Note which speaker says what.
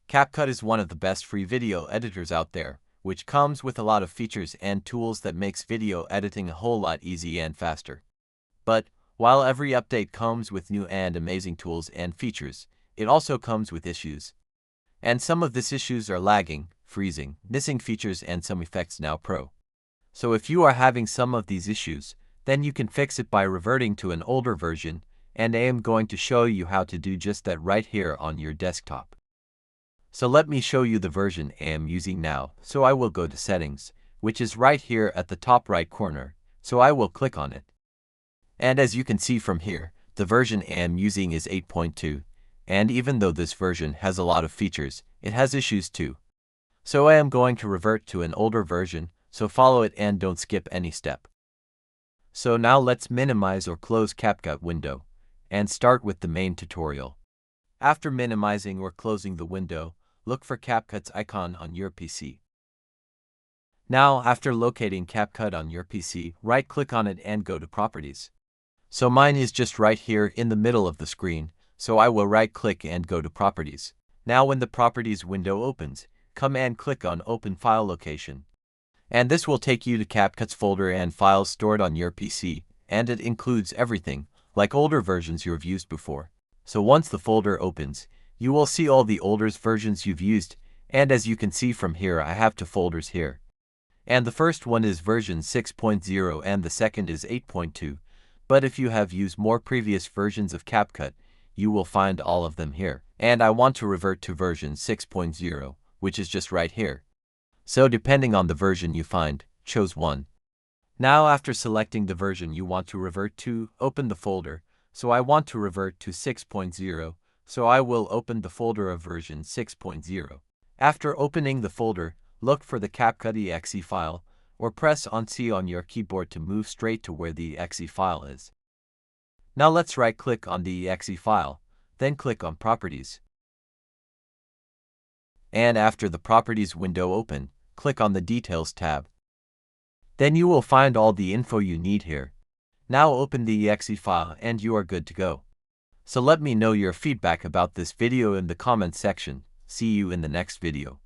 Speaker 1: CapCut is one of the best free video editors out there, which comes with a lot of features and tools that makes video editing a whole lot easy and faster. But while every update comes with new and amazing tools and features, it also comes with issues. And some of these issues are lagging, freezing, missing features, and some effects now pro. So if you are having some of these issues, then you can fix it by reverting to an older version, and I am going to show you how to do just that right here on your desktop. So let me show you the version I am using now. So I will go to Settings, which is right here at the top right corner, so I will click on it. And as you can see from here, the version I am using is 8.2, and even though this version has a lot of features, it has issues too. So I am going to revert to an older version, so follow it and don't skip any step. So now let's minimize or close CapCut window, and start with the main tutorial. After minimizing or closing the window, look for CapCut's icon on your PC. Now, after locating CapCut on your PC, right-click on it and go to Properties. So mine is just right here in the middle of the screen, so I will right-click and go to Properties. Now when the Properties window opens, come and click on Open File Location. And this will take you to CapCut's folder and files stored on your PC, and it includes everything, like older versions you've used before. So once the folder opens, you will see all the older versions you've used, and as you can see from here, I have two folders here. And the first one is version 6.0 and the second is 8.2, but if you have used more previous versions of CapCut, you will find all of them here. And I want to revert to version 6.0, which is just right here. So depending on the version you find, choose one. Now after selecting the version you want to revert to, open the folder. So I want to revert to 6.0, so I will open the folder of version 6.0. After opening the folder, look for the CapCut exe file, or press on C on your keyboard to move straight to where the exe file is. Now let's right-click on the exe file, then click on Properties. And after the Properties window open, click on the Details tab. Then you will find all the info you need here. Now open the exe file and you are good to go. So let me know your feedback about this video in the comments section. See you in the next video.